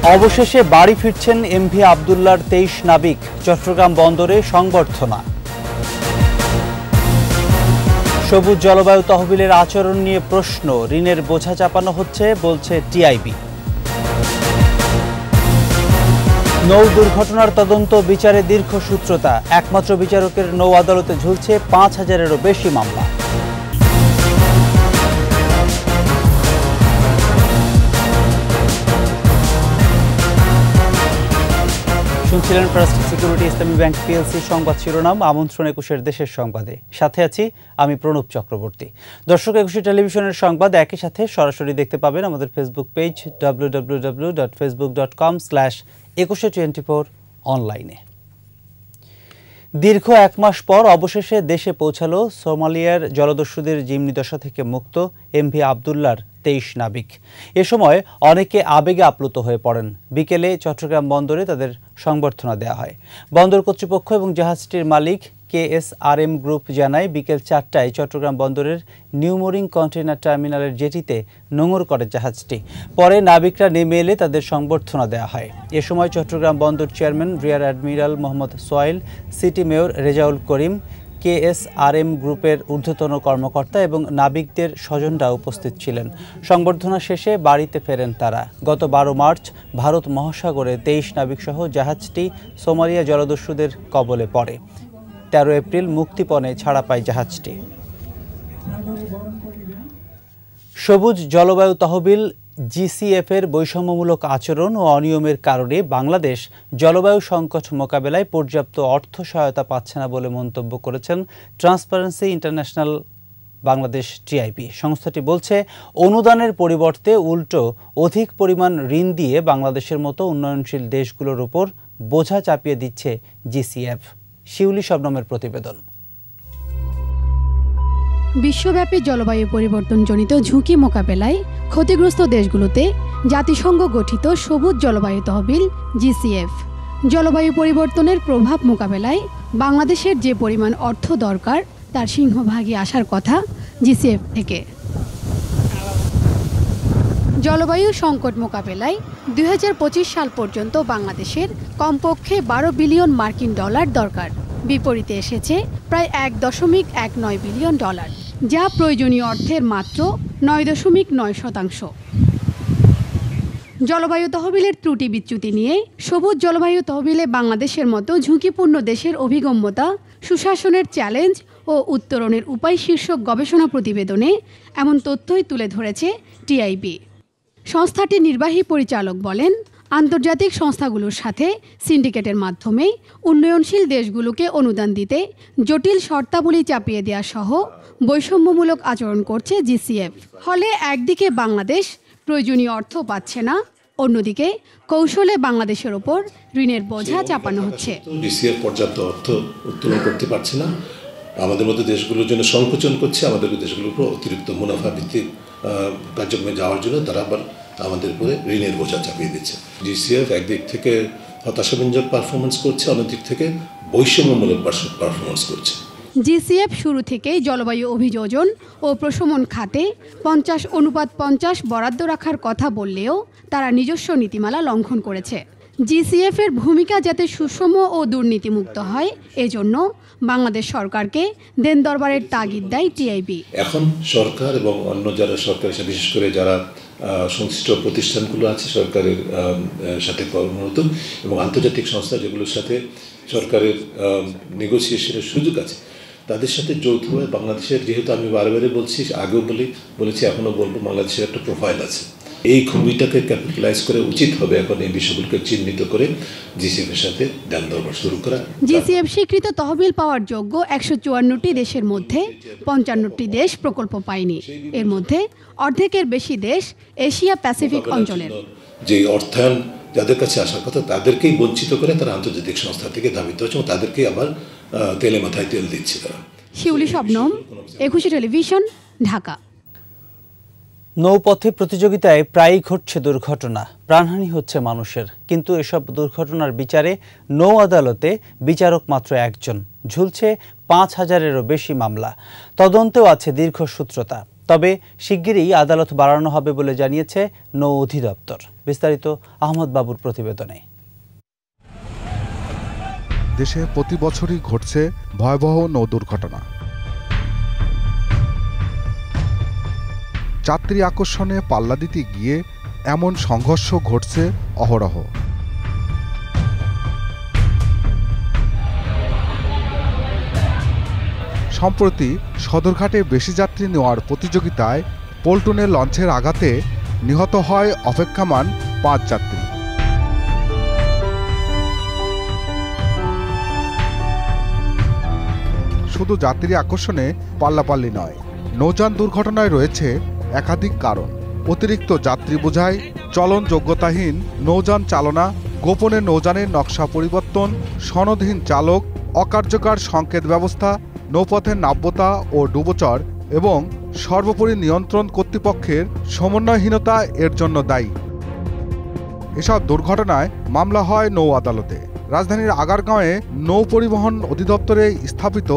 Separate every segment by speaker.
Speaker 1: অবশেষে বাড়ি ফিরছেন এমভি আবদুল্লাহর 23 নাবিক, চট্টগ্রাম বন্দরে সংবর্ধনা। সবুজ জলবায়ু তহবিলের আচরণ নিয়ে প্রশ্ন, ঋণের বোঝা চাপানো হচ্ছে বলছে টিআইবি। নৌ দুর্ঘটনার তদন্ত বিচারে দীর্ঘসূত্রতা, একমাত্র বিচারকের নৌ আদালতে ঝুলছে 5000-এরও বেশি মামলা। শুনছিলেন ফার্স্ট সিকিউরিটি ইসলামী ব্যাংক পিএলসি সংবাদ শিরোনাম। আমন্ত্রণ 21-এর দেশের সংবাদে, সাথে আছি আমি প্রণব চক্রবর্তী। দর্শক, 21 টেলিভিশনের সংবাদ একই সাথে সরাসরি দেখতে পাবেন আমাদের ফেসবুক পেজ www.facebook.com/2124 অনলাইনে। দীর্ঘ 1 মাস পর অবশেষে দেশে পৌঁছালো সোমালিয়ার জলদস্যুদের জিম্মি দশা থেকে মুক্ত এমভি আবদুল্লাহর 23 নাবিক। এ সময় অনেকে আবেগে আপ্লুত হয়ে পড়েন। বিকেলে চট্টগ্রাম বন্দরে তাদের সংবর্ধনা দেওয়া হয়। বন্দর কর্তৃপক্ষ এবং জাহাজটির মালিক KSRM গ্রুপ জানায়, বিকেল 4টায় চট্টগ্রাম বন্দরের নিউ মোরিং কন্টেইনার টার্মিনালের জেটিতে নোঙর করে জাহাজটি। পরে নাবিকরা নেমে এলে তাদের সংবর্ধনা দেওয়া হয়। এ সময় চট্টগ্রাম বন্দর chairman rear admiral Mohammad সোয়াইল, city mayor Rezaul Karim, KSRM গ্রুপের ঊর্ধ্বতন কর্মকর্তা এবং নাবিকদের স্বজনরা উপস্থিত ছিলেন। সংবর্ধনা শেষে বাড়িতে ফেরেন তারা। গত 12 মার্চ ভারত মহাসাগরে 23 নাবিকসহ জাহাজটি সোমালিয়া জলদস্যুদের কবলে পড়ে। 13 এপ্রিল মুক্তিপণে ছাড়া পায় জাহাজটি। সবুজ জলবায়ু তহবিল GCF-এর বৈষম্যমূলক আচরণ ও অনিয়মের কারণে বাংলাদেশ জলবায়ু সংকট মোকাবেলায় পর্যাপ্ত অর্থ সহায়তা পাচ্ছে না বলে মন্তব্য করেছেন ট্রান্সপারেন্সি ইন্টারন্যাশনাল বাংলাদেশ টিআইবি। সংস্থাটি বলছে, অনুদানের পরিবর্তে উল্টো অধিক পরিমাণ ঋণ দিয়ে বাংলাদেশের মতো উন্নয়নশীল দেশগুলোর উপর বোঝা চাপিয়ে দিচ্ছে GCF। শিউলি শবনমের প্রতিবেদন।
Speaker 2: বিশ্বব্যাপী জলবায়ু পরিবর্তনজনিত ঝুঁকি মোকাবেলায় ক্ষতিগ্রস্ত দেশগুলোতে জাতিসংঘ গঠিত সবুজ জলবায়ু তহবিল GCF জলবায়ু পরিবর্তনের প্রভাব মোকাবেলায় বাংলাদেশের যে পরিমাণ অর্থ দরকার তার সিংহভাগই আসার কথা GCF থেকে। জলবায়ু সংকট মোকাবেলায় 2025 সাল পর্যন্ত বাংলাদেশের কমপক্ষে 12 বিলিয়ন মার্কিন ডলার দরকার। বিপরীতে এসেছে প্রায় 1.19 বিলিয়ন ডলার, যা প্রয়োজনীয় অর্থের মাত্র 9.9%। জলবায়ু তহবিলের ত্রুটি বিচ্যুতি নিয়ে সবুজ জলবায়ু তহবিলে বাংলাদেশের মতো ঝুঁকিপূর্ণ দেশের অভিগম্যতা, সুশাসনের চ্যালেঞ্জ ও উত্তরণের উপায় শীর্ষক গবেষণা প্রতিবেদনে এমন তথ্যই তুলে ধরেছে টিআইবি। সংস্থাটির নির্বাহী পরিচালক বলেন, আন্তর্জাতিক সংস্থাগুলোর সাথে সিন্ডিকেটের মাধ্যমে উন্নয়নশীল দেশগুলোকে অনুদান দিতে জটিল শর্তাবলী চাপিয়ে দেওয়া সহ বৈষম্যমূলক আচরণ করছে GCF। ফলে একদিকে বাংলাদেশ প্রয়োজনীয় অর্থ পাচ্ছে না, অন্যদিকে কৌশলে বাংলাদেশের ওপর ঋণের বোঝা চাপানো হচ্ছে।
Speaker 3: GCF পর্যাপ্ত অর্থ উত্তোলন করতে পারছে না, আমাদের মতো দেশগুলোর জন্য সংকোচন করছে, আমাদের দেশগুলোর উপর অতিরিক্ত মুনাফা ভিত্তিক কার্যক্রমে যাওয়ার জন্য তারা আবার আমাদের উপরে ঋণের বোঝা চাপিয়ে দিচ্ছে। GCF একদিক থেকে হতাশাব্যঞ্জক পারফরমেন্স করছে, অন্যদিক থেকে বৈষম্যমূলক পারফরমেন্স করছে।
Speaker 2: GCF শুরু থেকেই জলবায়ু অভিযোজন ও প্রশমন খাতে 50:50 বরাদ্দ রাখার কথা বললেও তারা নিজস্ব নীতিমালা লঙ্ঘন করেছে। GCF-এর ভূমিকা যাতে সুষম ও দুর্নীতিমুক্ত হয়, এজন্য বাংলাদেশ সরকারকে দেন দরবারের তাগিদ দেয় টিআইবি।
Speaker 3: এখন সরকার এবং অন্য যারা সরকারের সাথে, বিশেষ করে যারা সংশ্লিষ্ট প্রতিষ্ঠানগুলো আছে সরকারের সাথে কর্মরত এবং আন্তর্জাতিক সংস্থা যেগুলোর সাথে সরকারের নেগোসিয়েশনের সুযোগ আছে, তাদের সাথে যৌথভাবে বাংলাদেশের, যেহেতু আমি বারবারই বলছি, আগেও বলেছি এখনও বলবো, বাংলাদেশের একটা প্রোফাইল আছে। এই খুবিটাকে ক্যাপিটালাইজ করে উচিত হবে এখন এই বিষয়গুলোকে চিহ্নিত করে GCF-এর সাথে দেন দরবার শুরু করা।
Speaker 2: GCF স্বীকৃত তহবিল পাওয়ার যোগ্য 154টি দেশের মধ্যে 55টি দেশ প্রকল্প পায়নি। এর মধ্যে অর্ধেকের বেশি দেশ এশিয়া প্যাসিফিক অঞ্চলের।
Speaker 3: যে অর্থায়ন যাদের কাছে আসার কথা তাদেরকেই বঞ্চিত করে তারা আন্তর্জাতিক সংস্থা থেকে ধাবিত হচ্ছে এবং তাদেরকেই আবার তেলে মাথায় তেল দিচ্ছে তারা।
Speaker 2: শিউলি শবনম, 21 টেলিভিশন, ঢাকা।
Speaker 1: নৌপথে প্রতিযোগিতায় প্রায়ই ঘটছে দুর্ঘটনা, প্রাণহানি হচ্ছে মানুষের, কিন্তু এসব দুর্ঘটনার বিচারে নৌ আদালতে বিচারক মাত্র একজন, ঝুলছে 5000-এরও বেশি মামলা, তদন্তেও আছে দীর্ঘসূত্রতা। তবে শিগগিরই আদালত বাড়ানো হবে বলে জানিয়েছে নৌ অধিদপ্তর। বিস্তারিত আহমদ বাবুর প্রতিবেদনে।
Speaker 4: দেশে প্রতি বছরই ঘটছে ভয়াবহ নৌ দুর্ঘটনা। যাত্রী আকর্ষণে পাল্লা দিতে গিয়ে এমন সংঘর্ষ ঘটছে অহরহ। সম্প্রতি সদরঘাটে বেশি যাত্রী নেওয়ার প্রতিযোগিতায় পল্টনের লঞ্চের আঘাতে নিহত হয় অপেক্ষমাণ 5 যাত্রী। শুধু যাত্রী আকর্ষণে পাল্লাপাল্লি নয়, নৌযান দুর্ঘটনায় রয়েছে একাধিক কারণ। অতিরিক্ত যাত্রী বোঝাই, চলন যোগ্যতাহীন নৌযান চালনা, গোপনে নৌযানের নকশা পরিবর্তন, সনদহীন চালক, অকার্যকর সংকেত ব্যবস্থা, নৌপথের নাব্যতা ও ডুবোচর এবং সর্বোপরি নিয়ন্ত্রণ কর্তৃপক্ষের সমন্বয়হীনতা এর জন্য দায়ী। এসব দুর্ঘটনায় মামলা হয় নৌ আদালতে। রাজধানীর আগারগাঁওয়ে নৌ পরিবহন অধিদপ্তরে স্থাপিত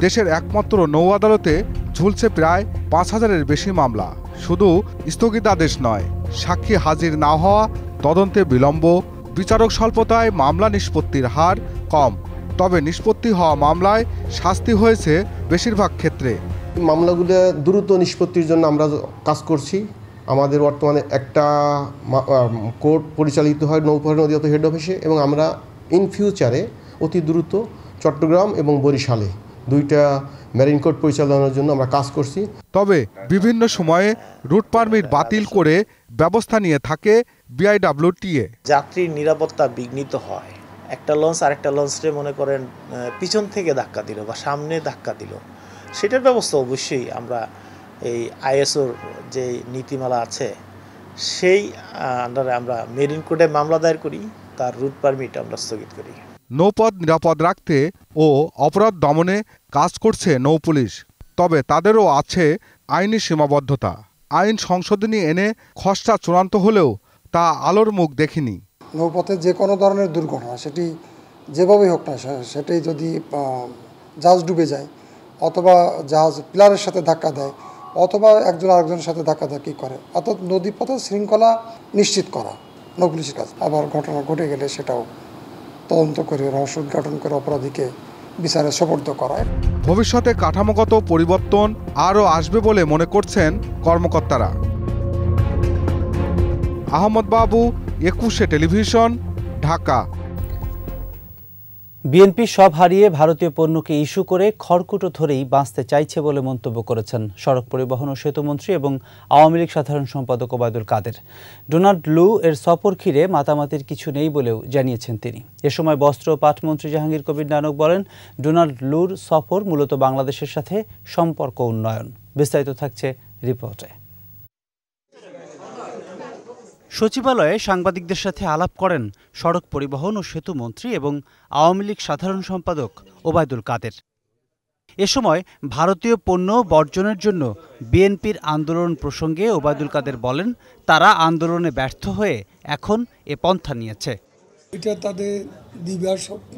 Speaker 4: দেশের একমাত্র নৌ আদালতে ঝুলছে প্রায় 5,000-এর বেশি মামলা। শুধু স্থগিতাদেশ নয়, সাক্ষী হাজির না হওয়া, তদন্তে বিলম্ব, বিচারক স্বল্পতায় মামলা নিষ্পত্তির হার কম। তবে নিষ্পত্তি হওয়া মামলায় শাস্তি হয়েছে বেশিরভাগ ক্ষেত্রে।
Speaker 5: মামলাগুলো দ্রুত নিষ্পত্তির জন্য আমরা কাজ করছি। আমাদের বর্তমানে একটা কোর্ট পরিচালিত হয় নৌ পরিবহন অধিদপ্তর হেড অফিসে, এবং আমরা ইন ফিউচারে অতি দ্রুত চট্টগ্রাম এবং বরিশালে 2টা মেরিন কোর্ট পরিচালনার জন্য আমরা কাজ করছি।
Speaker 4: তবে বিভিন্ন সময়ে রুট পারমিট বাতিল করে ব্যবস্থা নিয়ে থাকে বিআইডব্লিউটিএ।
Speaker 6: যাত্রীর নিরাপত্তা বিঘ্নিত হয়। একটা লঞ্চ আরেকটা লঞ্চে মনে করেন পিছন থেকে ধাক্কা দিল বা সামনে ধাক্কা দিল, সেটার ব্যবস্থা অবশ্যই আমরা এই আইএসওর যে নীতিমালা আছে সেই আন্ডারে আমরা মেরিন কোর্টে মামলা দায়ের করি, তার রুট পারমিট আমরা স্থগিত করি।
Speaker 4: নৌপথ নিরাপদ রাখতে ও অপরাধ দমনে কাজ করছে নৌ পুলিশ। তবে তাদেরও আছে আইনি সীমাবদ্ধতা। আইন সংশোধনী এনে খসড়া চূড়ান্ত হলেও তা আলোর মুখ দেখেনি।
Speaker 7: নৌপথে যে কোনো ধরনের দুর্ঘটনা, সেটি যেভাবেই হোক না, সেটি যদি জাহাজ ডুবে যায় অথবা জাহাজ পিলারের সাথে ধাক্কা দেয় অথবা একজন আরেকজনের সাথে ধাক্কাধাক্কি করে, অর্থাৎ নদীপথে শৃঙ্খলা নিশ্চিত করা নৌ পুলিশের কাজ। আবার ঘটনা ঘটে গেলে সেটাও তদন্ত করে রহস্য উদ্ঘাটন করে অপরাধীকে বিচারে সোপর্দ করা।
Speaker 4: ভবিষ্যতে কাঠামোগত পরিবর্তন আরও আসবে বলে মনে করছেন কর্মকর্তারা। আহমদ বাবু, 21 টেলিভিশন, ঢাকা।
Speaker 1: বিএনপি সব হারিয়ে ভারতীয় পণ্যকে ইস্যু করে খড়কুটো ধরেই বাঁচতে চাইছে বলে মন্তব্য করেছেন সড়ক পরিবহন ও সেতুমন্ত্রী এবং আওয়ামী লীগ সাধারণ সম্পাদক ওবায়দুল কাদের। ডোনাল্ড লু এর সফর ঘিরে মাতামাতির কিছু নেই বলেও জানিয়েছেন তিনি। এ সময় বস্ত্র ও পাটমন্ত্রী জাহাঙ্গীর কবির নানক বলেন, ডোনাল্ড লুর সফর মূলত বাংলাদেশের সাথে সম্পর্ক উন্নয়ন। বিস্তারিত থাকছে রিপোর্টে। সচিবালয়ে সাংবাদিকদের সাথে আলাপ করেন সড়ক পরিবহন ও সেতু মন্ত্রী এবং আওয়ামী লীগ সাধারণ সম্পাদক ওবায়দুল কাদের। এ সময় ভারতীয় পণ্য বর্জনের জন্য বিএনপির আন্দোলন প্রসঙ্গে ওবায়দুল কাদের বলেন, তারা আন্দোলনে ব্যর্থ হয়ে এখন এ পন্থা নিয়েছে।
Speaker 8: এটা তাদের দিব্যার স্বপ্ন।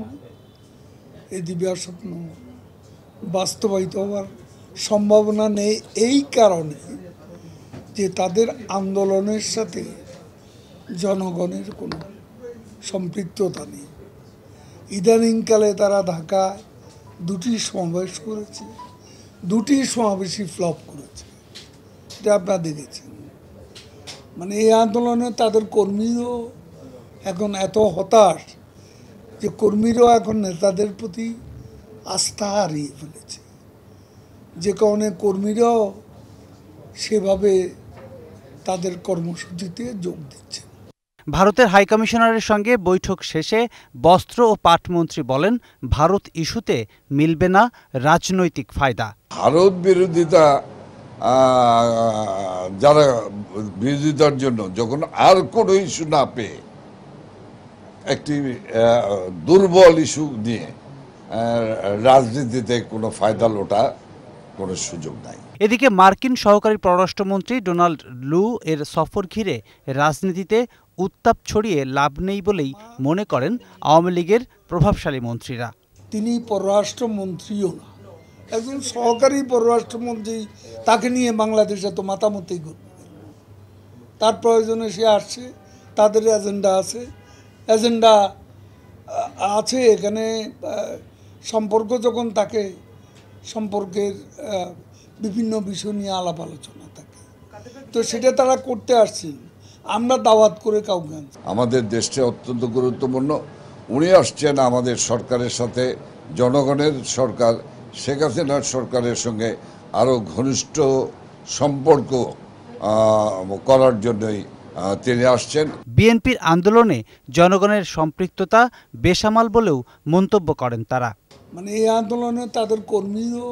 Speaker 8: এই দিব্যার স্বপ্ন বাস্তবায়িত হওয়ার সম্ভাবনা নেই এই কারণে যে তাদের আন্দোলনের সাথে জনগণের কোনো সম্পৃক্ততা নেই। ইদানিংকালে তারা ঢাকায় 2টি সমাবেশ করেছে, 2টি সমাবেশই ফ্লপ করেছে। এটা আপনারা দেখেছেন। মানে এই আন্দোলনে তাদের কর্মীরাও এখন এত হতাশ যে কর্মীরাও এখন নেতাদের প্রতি আস্থা হারিয়ে ফেলেছে, যে কারণে কর্মীরাও সেভাবে তাদের কর্মসূচিতে যোগ দিচ্ছে।
Speaker 1: ভারতের হাইকমিশনারের সঙ্গে বৈঠক শেষে বস্ত্র ও পাটমন্ত্রী বলেন, ভারত ইস্যুতে মিলবে না রাজনৈতিক ফায়দা।
Speaker 9: ভারত বিরোধিতা যারা বিরোধিতার জন্য যখন আর কোনো ইস্যু না পেয়ে একটি দুর্বল ইস্যু নিয়ে রাজনীতিতে কোনো ফায়দা লোটা কোনো সুযোগ নাই।
Speaker 1: এদিকে মার্কিন সহকারী পররাষ্ট্রমন্ত্রী ডোনাল্ড লু এর সফর ঘিরে রাজনীতিতে উত্তাপ ছড়িয়ে লাভ নেই বলেই মনে করেন আওয়ামী লীগের প্রভাবশালী মন্ত্রীরা।
Speaker 8: তিনি পররাষ্ট্রমন্ত্রীও না, একজন সহকারী পররাষ্ট্রমন্ত্রী, তাকে নিয়ে বাংলাদেশ এত মাতামতি করবে? তার প্রয়োজনে সে আসছে, তাদের এজেন্ডা আছে এখানে। সম্পর্ক যখন থাকে, সম্পর্কের বিভিন্ন বিষয় নিয়ে আলাপ আলোচনা থাকে, তো সেটা তারা করতে আসছে। আমরা দাওয়াত করে কাউকে আনছি।
Speaker 9: আমাদের দেশটা অত্যন্ত গুরুত্বপূর্ণ। উনি আসছেন আমাদের সরকারের সাথে, জনগণের সরকার শেখ হাসিনার সরকারের সঙ্গে আরও ঘনিষ্ঠ সম্পর্ক করার জন্যই তিনি আসছেন।
Speaker 1: বিএনপির আন্দোলনে জনগণের সম্পৃক্ততা বেসামাল বলেও মন্তব্য করেন তারা।
Speaker 8: মানে এই আন্দোলনে তাদের কর্মীও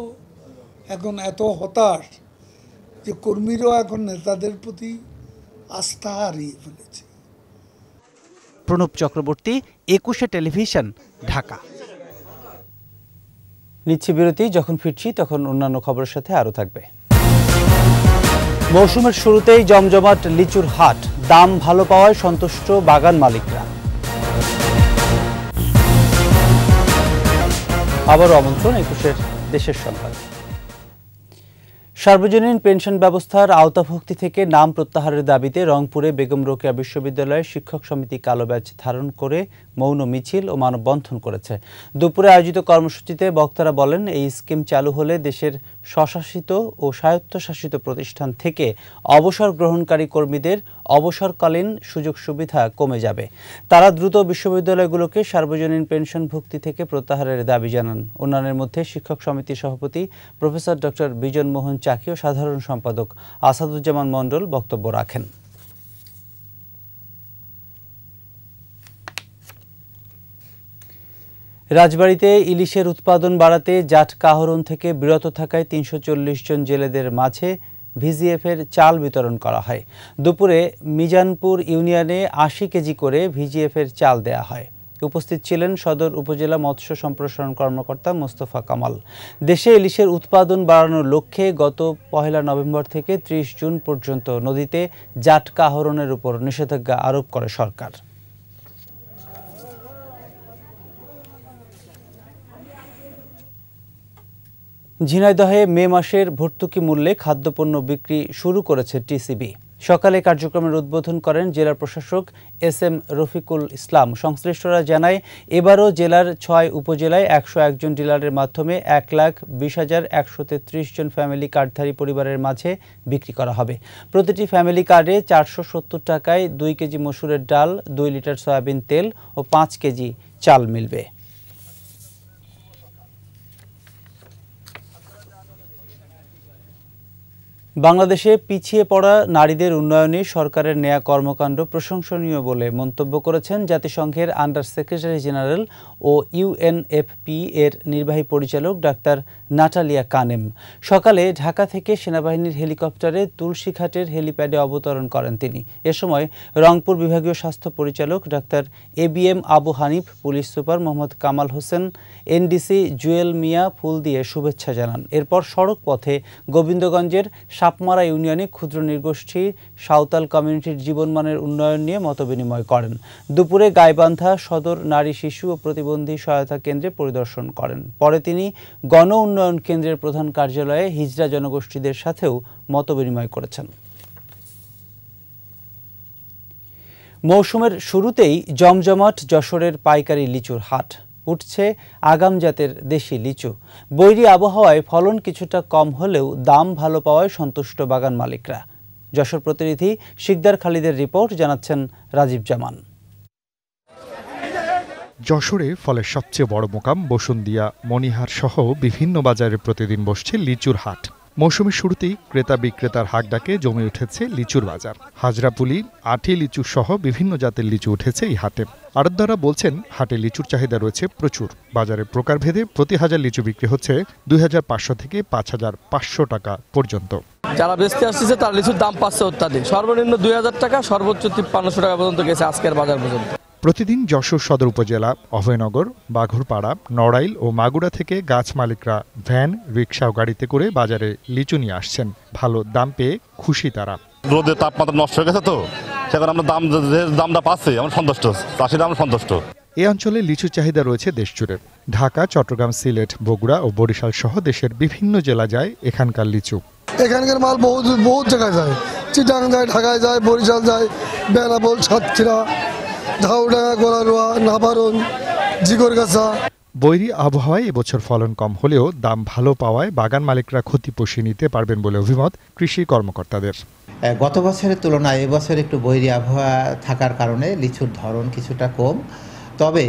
Speaker 8: এখন এত হতাশ যে কর্মীরাও এখন নেতাদের প্রতি আস্থা হারিয়ে ফেলেছে।
Speaker 1: প্রণব চক্রবর্তী, 21 টেলিভিশন, ঢাকা। নিচ্ছি বিরতি, যখন ফিরছি তখন অন্যান্য খবরের সাথে আরও থাকবে। মৌসুমের শুরুতেই জমজমাট লিচুর হাট, দাম ভালো পাওয়ায় সন্তুষ্ট বাগান মালিকরা। আবারও আমন্ত্রণ 21 দেশের সংবাদ। সার্বজনীন পেনশন ব্যবস্থার আওতাভুক্তি থেকে নাম প্রত্যাহারের দাবিতে রংপুরে বেগম রোকেয়া বিশ্ববিদ্যালয়ের শিক্ষক সমিতি কালো ব্যাজ ধারণ করে মৌন মিছিল ও মানববন্ধন করেছে। দুপুরে আয়োজিত কর্মসূচিতে বক্তারা বলেন, এই স্কিম চালু হলে দেশের স্বশাসিত ও স্বায়ত্তশাসিত প্রতিষ্ঠান থেকে অবসর গ্রহণকারী কর্মীদের অবসরকালীন সুযোগ সুবিধা কমে যাবে। তারা দ্রুত বিশ্ববিদ্যালয়গুলোকে সার্বজনীন পেনশনভুক্তি থেকে প্রত্যাহারের দাবি জানান। অন্যান্যের মধ্যে শিক্ষক সমিতির সভাপতি প্রফেসর ডক্টর বিজন মোহন চাকি ও সাধারণ সম্পাদক আসাদুজ্জামান মণ্ডল বক্তব্য রাখেন। রাজবাড়ীতে ইলিশের উৎপাদন বাড়াতে জাটকা আহরণ থেকে বিরত থাকায় ৩৪০ জন জেলেদের মাঝে ভিজিএফের চাল বিতরণ করা হয়। দুপুরে মিজানপুর ইউনিয়নে ৮০ কেজি করে ভিজিএফের চাল দেয়া হয়। উপস্থিত ছিলেন সদর উপজেলা মৎস্য সম্প্রসারণ কর্মকর্তা মোস্তফা কামাল। দেশে ইলিশের উৎপাদন বাড়ানোর লক্ষ্যে গত ১ নভেম্বর থেকে ৩০ জুন পর্যন্ত নদীতে জাটকা আহরণের উপর নিষেধাজ্ঞা আরোপ করে সরকার। ঝিনাইদহে মে মাসের ভর্তুকি মূল্যে খাদ্যপণ্য বিক্রি শুরু করেছে টিসিবি। সকালে কার্যক্রমের উদ্বোধন করেন জেলা প্রশাসক SM রফিকুল ইসলাম। সংশ্লিষ্টরা জানায়, এবারও জেলার ৬ উপজেলায় ১০১ জন ডিলারের মাধ্যমে ১,২০,১৩৩ জন ফ্যামিলি কার্ডধারী পরিবারের মাঝে বিক্রি করা হবে। প্রতিটি ফ্যামিলি কার্ডে ৪৭০ টাকায় ২ কেজি মসুরের ডাল, ২ লিটার সয়াবিন তেল ও ৫ কেজি চাল মিলবে। বাংলাদেশে পিছিয়ে পড়া নারীদের উন্নয়নে সরকারের নেয়া কর্মকাণ্ড প্রশংসনীয় বলে মন্তব্য করেছেন জাতিসংঘের আন্ডার সেক্রেটারি জেনারেল ও UNFP এর নির্বাহী পরিচালক ডাক্তার নাটালিয়া কানেম। সকালে ঢাকা থেকে সেনাবাহিনীর হেলিকপ্টারে তুলসীঘাটের হেলিপ্যাডে অবতরণ করেন তিনি। এ সময় রংপুর বিভাগীয় স্বাস্থ্য পরিচালক doctor ABM Abu Hanif, police super Mohammad Kamal Hossain, NDC Jewel Mia ফুল দিয়ে শুভেচ্ছা জানান। এরপর সড়ক পথে গোবিন্দগঞ্জের সাপমারা ইউনিয়নে ক্ষুদ্র নৃগোষ্ঠী সাঁওতাল কমিউনিটির জীবনমানের উন্নয়ন নিয়ে মতবিনিময় করেন। দুপুরে গাইবান্ধা সদর নারী শিশু ও প্রতিবন্ধী সহায়তা কেন্দ্রে পরিদর্শন করেন। পরে তিনি গণ উন্নয়ন কেন্দ্রের প্রধান কার্যালয়ে হিজড়া জনগোষ্ঠীদের সাথেও মতবিনিময় করেছেন। মৌসুমের শুরুতেই জমজমাট যশোরের পাইকারি লিচুর হাট। উঠছে আগাম জাতের দেশি লিচু। বৈরী আবহাওয়ায় ফলন কিছুটা কম হলেও দাম ভালো পাওয়ায় সন্তুষ্ট বাগান মালিকরা। যশোর প্রতিনিধি শিকদার খালিদের রিপোর্ট, জানাচ্ছেন রাজীব জামান।
Speaker 4: যশোরে ফলের সবচেয়ে বড় মোকাম বসুন্দিয়া, মনিহার সহ বিভিন্ন বাজারে প্রতিদিন বসছে লিচুর হাট। মৌসুমের শুরুতেই ক্রেতা বিক্রেতার হাক ডাকে জমে উঠেছে লিচুর বাজার। হাজরাপুলি, আঠি লিচু সহ বিভিন্ন জাতের লিচু উঠেছে এই হাটে। আড়তদাররা বলছেন, হাটে লিচুর চাহিদা রয়েছে প্রচুর। বাজারে প্রকারভেদে প্রতি হাজার লিচু বিক্রি হচ্ছে ২৫০০ থেকে ৫৫০০ টাকা পর্যন্ত।
Speaker 10: যারা বেচতে আসছে তার লিচুর দাম পাচ্ছে অত্যাধিক, সর্বনিম্ন ২০০০ টাকা, সর্বোচ্চ ৫৩০০ টাকা পর্যন্ত গেছে আজকের বাজার পর্যন্ত। প্রতিদিন
Speaker 4: যশোর সদর উপজেলা, অভয়নগর, বাঘরপাড়া, নড়াইল ও মাগুরা থেকে গাছ মালিকরা ভ্যান, রিকশা ও গাড়িতে করে বাজারে লিচু নিয়ে আসছেন। ভালো দাম পেয়ে খুশি তারা।
Speaker 11: রোদের তাপমাত্রা নষ্ট হয়ে গেছে তো, সেখানে আমরা দামটা পাচ্ছি, আমরা সন্তুষ্ট, চাষিরা আমরা সন্তুষ্ট।
Speaker 4: এই অঞ্চলে লিচুর চাহিদা রয়েছে দেশজুড়ে। ঢাকা, চট্টগ্রাম, সিলেট, বগুড়া ও বরিশাল সহ দেশের বিভিন্ন জেলা যায় এখানকার লিচু।
Speaker 8: এখানকার মাল বহুত জায়গায় যায়, চিটাং যায়, ঢাকায় যায়, বরিশাল যায়, বেনাপোল, সাতক্ষীরা, ঝাউডাঙ্গা, গোলারোয়া, নাভারণ, জিগরগাছা।
Speaker 4: বৈরী আবহাওয়ায় এবছর ফলন কম হলেও দাম ভালো পাওয়ায় বাগান মালিকরা ক্ষতি পুষিয়ে নিতে পারবেন বলে অভিমত কৃষি কর্মকর্তাদের।
Speaker 11: গত বছরের তুলনায় এবছর একটু বৈরী আবহাওয়া থাকার কারণে লিচুর ধরন কিছুটা কম। তবে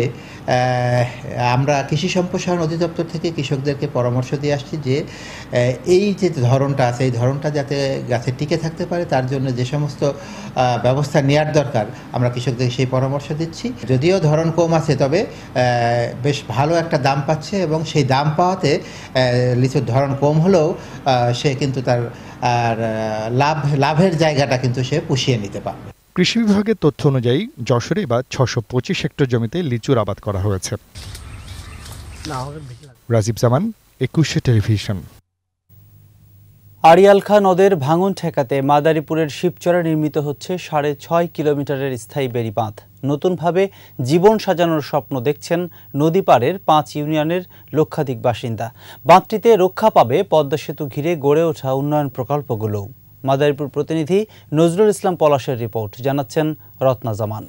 Speaker 11: আমরা কৃষি সম্প্রসারণ অধিদপ্তর থেকে কৃষকদেরকে পরামর্শ দিয়ে আসছি যে এই যে ধরনটা আছে এই ধরনটা যাতে গাছে টিকে থাকতে পারে তার জন্য যে সমস্ত ব্যবস্থা নেওয়ার দরকার আমরা কৃষকদের সেই পরামর্শ দিচ্ছি। যদিও ধরন কম আছে তবে বেশ ভালো একটা দাম পাচ্ছে এবং সেই দাম পাওয়াতে লিচুর ধরন কম হলেও সে কিন্তু তার লাভের জায়গাটা কিন্তু সে পুষিয়ে নিতে পারবে।
Speaker 4: কৃষি বিভাগের তথ্য অনুযায়ী যশোরে এবার 625 হেক্টর জমিতে লিচুর আবাদ করা হয়েছে। রাজীব জামান, 21 টেলিভিশন।
Speaker 1: আড়িয়াল খাঁ নদের ভাঙন ঠেকাতে মাদারীপুরের শিবচরে নির্মিত হচ্ছে 6.5 কিলোমিটারের স্থায়ী বেড়িবাঁধ। নতুনভাবে জীবন সাজানোর স্বপ্ন দেখছেন নদী পাড়ের 5 ইউনিয়নের লক্ষাধিক বাসিন্দা। বাঁধটিতে রক্ষা পাবে পদ্মা সেতু ঘিরে গড়ে ওঠা উন্নয়ন প্রকল্পগুলোও। মাদারীপুর প্রতিনিধি নজরুল ইসলাম পলাশের রিপোর্ট, জানাচ্ছেন রত্না জামান।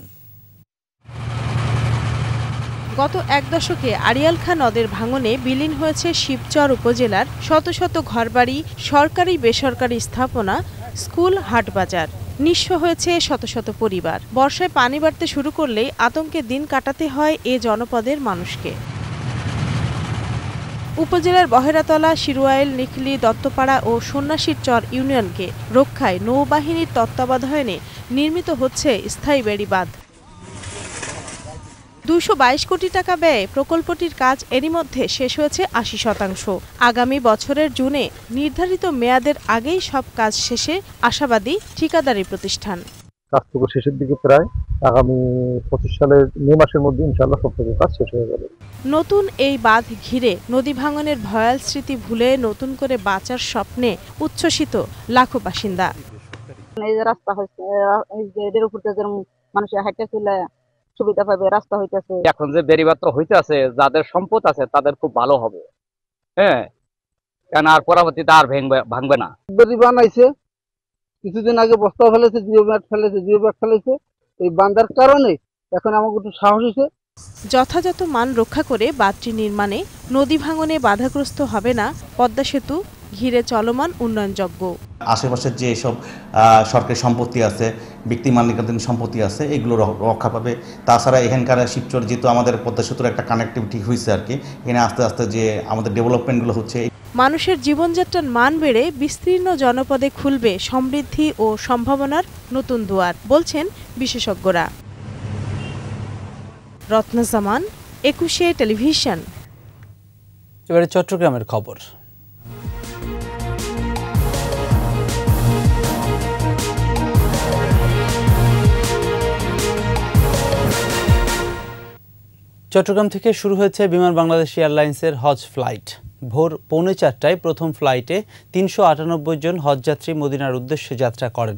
Speaker 12: গত এক দশকে আড়িয়াল খাঁ নদের ভাঙনে বিলীন হয়েছে শিবচর উপজেলার শত শত ঘরবাড়ি, সরকারি বেসরকারি স্থাপনা, স্কুল, হাটবাজার। নিঃস্ব হয়েছে শত শত পরিবার। বর্ষায় পানি বাড়তে শুরু করলেই আতঙ্কে দিন কাটাতে হয় এ জনপদের মানুষকে। উপজেলার বহেরাতলা, শিরুয়াইল, নিখলি, দত্তপাড়া ও সন্ন্যাসীর চর ইউনিয়নকে রক্ষায় নৌবাহিনীর তত্ত্বাবধানে নির্মিত হচ্ছে স্থায়ী বেড়িবাঁধ। 222 কোটি টাকা ব্যয়ে প্রকল্পটির কাজ এরই মধ্যে শেষ হয়েছে 80%। আগামী বছরের জুনে নির্ধারিত মেয়াদের আগেই সব কাজ শেষে আশাবাদী ঠিকাদারি প্রতিষ্ঠান।
Speaker 13: কাজ তো শেষের দিকে, প্রায় আগামী 25 সালের মে মাসের মধ্যে ইনশাআল্লাহ সবটুকু কাজ শেষ হয়ে যাবে। নতুন
Speaker 12: এই বাঁধ ঘিরে নদী ভাঙনের ভয়াল স্মৃতি ভুলে নতুন করে বাঁচার স্বপ্নে উচ্ছ্বসিত লাখো বাসিন্দা।
Speaker 14: এই যে রাস্তা হচ্ছে, এদের উপর মানুষের হাইটে চলে সুবিধা পাবে, রাস্তা হইতেছে।
Speaker 15: এখন যে বেড়িবাঁধ হইতেছে, যাদের সম্পদ আছে তাদের খুব ভালো হবে। হ্যাঁ, কেন আর পরবর্তীতে আর ভাঙবে না।
Speaker 13: বেড়ি বানাইছে, কিছুদিন আগে বস্তা ফেলেছে, জিও ব্যাগ ফেলেছে। এই বাঁধার কারণে এখন আমাকে একটু সাহস হয়েছে।
Speaker 12: যথাযথ মান রক্ষা করে বাঁধটি নির্মাণে নদী ভাঙনে বাধাগ্রস্ত হবে না পদ্মা সেতু ঘিরে চলমান উন্নয়নযজ্ঞ।
Speaker 16: আশেপাশের যে এসব সরকারি সম্পত্তি আছে, ব্যক্তি মালিকানাধীন সম্পত্তি আছে, এগুলো রক্ষা পাবে। তাছাড়া এখানকার শিবচর যেহেতু আমাদের পদ্মা সেতুর একটা কানেক্টিভিটি হয়েছে আর কি, এখানে আস্তে আস্তে যে আমাদের ডেভেলপমেন্টগুলো হচ্ছে,
Speaker 12: মানুষের জীবনযাত্রার মান বেড়ে বিস্তীর্ণ জনপদে খুলবে সমৃদ্ধি ও সম্ভাবনার নতুন দুয়ার, বলছেন বিশেষজ্ঞরা। রত্না জামান, 21 টেলিভিশন।
Speaker 1: এবারে চট্টগ্রামের খবর। চট্টগ্রাম থেকে শুরু হয়েছে বিমান বাংলাদেশ এয়ারলাইন্সের হজ ফ্লাইট। ভোর 4:45টায় প্রথম ফ্লাইটে 398 জন হজযাত্রী মদিনার উদ্দেশ্যে যাত্রা করেন।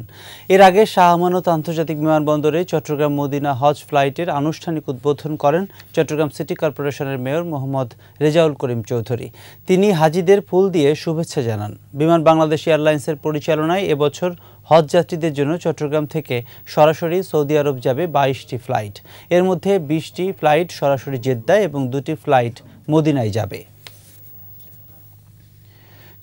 Speaker 1: এর আগে শাহ আমানত আন্তর্জাতিক বিমানবন্দরে চট্টগ্রাম মদিনা হজ ফ্লাইটের আনুষ্ঠানিক উদ্বোধন করেন চট্টগ্রাম সিটি কর্পোরেশনের মেয়র মোহাম্মদ রেজাউল করিম চৌধুরী। তিনি হাজিদের ফুল দিয়ে শুভেচ্ছা জানান। বিমান বাংলাদেশ এয়ারলাইন্সের পরিচালনায় এবছর হজযাত্রীদের জন্য চট্টগ্রাম থেকে সরাসরি সৌদি আরব যাবে 22টি ফ্লাইট। এর মধ্যে 20টি ফ্লাইট সরাসরি জেদ্দায় এবং 2টি ফ্লাইট মদিনায় যাবে।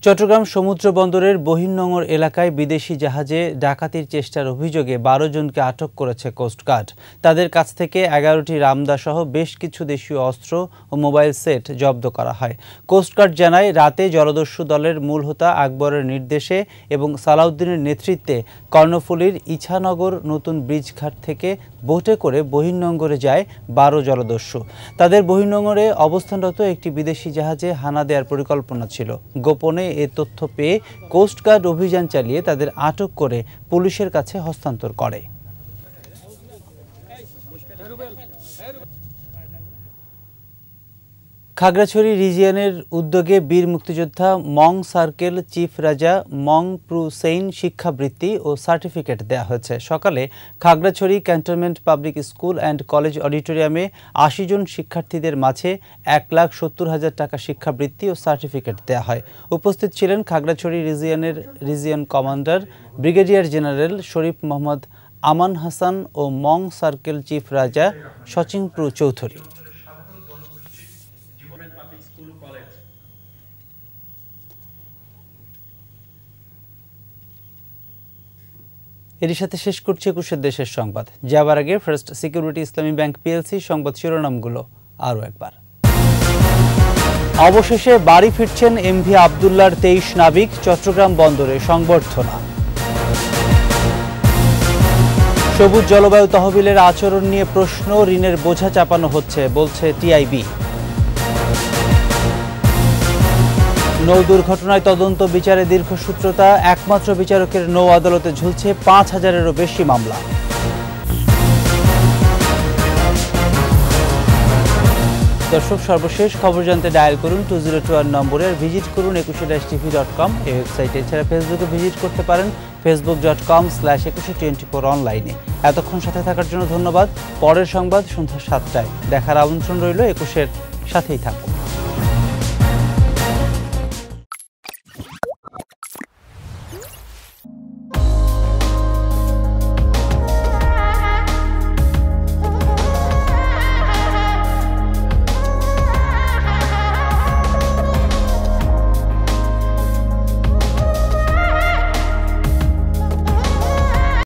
Speaker 1: চট্টগ্রাম সমুদ্র বন্দরের বহির্নোঙর এলাকায় বিদেশি জাহাজে ডাকাতির চেষ্টার অভিযোগে 12 জনকে আটক করেছে কোস্টগার্ড। তাদের কাছ থেকে 11টি রামদা সহ বেশ কিছু দেশীয় অস্ত্র ও মোবাইল সেট জব্দ করা হয়। কোস্টগার্ড জানায়, রাতে জলদস্যু দলের মূল হোতা আকবরের নির্দেশে এবং সালাউদ্দিনের নেতৃত্বে কর্ণফুলীর ইছানগর নতুন ব্রিজঘাট থেকে বোটে করে বহির্নোঙরে যায় 12 জলদস্যু। তাদের বহির্নোঙরে অবস্থানরত একটি বিদেশি জাহাজে হানা দেওয়ার পরিকল্পনা ছিল। গোপনে এ তথ্য পেয়ে কোস্টগার্ড অভিযান চালিয়ে তাদের আটক করে পুলিশের কাছে হস্তান্তর করে। খাগড়াছড়ি রিজিয়নের উদ্যোগে বীর মুক্তিযোদ্ধা মং সার্কেল চিফ রাজা মং প্রু সেইন শিক্ষাবৃত্তি ও সার্টিফিকেট দেওয়া হয়েছে। সকালে Khagrachhari cantonment public school and college অডিটোরিয়ামে ৮০ জন শিক্ষার্থীদের মাঝে ১,৭০,০০০ টাকা শিক্ষাবৃত্তি ও সার্টিফিকেট দেওয়া হয়। উপস্থিত ছিলেন খাগড়াছড়ি রিজিয়নের region commander brigadier general Sharif Mohammad Aman Hasan ও মং সার্কেল চিফ রাজা সচিং প্রু চৌধুরী। এর সাথে শেষ করছি ২১ দেশের সংবাদ। যাবার আগে ফার্স্ট সিকিউরিটি ইসলামী ব্যাংক পিএলসি সংবাদ শিরোনামগুলো আরও একবার। অবশেষে বাড়ি ফিরছেন এমভি আবদুল্লার ২৩ নাবিক, চট্টগ্রাম বন্দরে সংবর্ধনা। সবুজ জলবায়ু তহবিলের আচরণ নিয়ে প্রশ্ন, ঋণের বোঝা চাপানো হচ্ছে বলছে টিআইবি। নৌ দুর্ঘটনায় তদন্ত বিচারে দীর্ঘসূত্রতা, একমাত্র বিচারকের নৌ আদালতে ঝুলছে ৫,০০০-এরও বেশি মামলা। দর্শক, সর্বশেষ খবর জানতে ডায়াল করুন 2021 নম্বরে, আর ভিজিট করুন 21-tv.com এই ওয়েবসাইটে। এছাড়া ফেসবুকে ভিজিট করতে পারেন facebook.com/2124 অনলাইনে। এতক্ষণ সাথে থাকার জন্য ধন্যবাদ। পরের সংবাদ সন্ধ্যা ৭টায় দেখার আমন্ত্রণ রইল। 21-এর সাথেই থাকুন।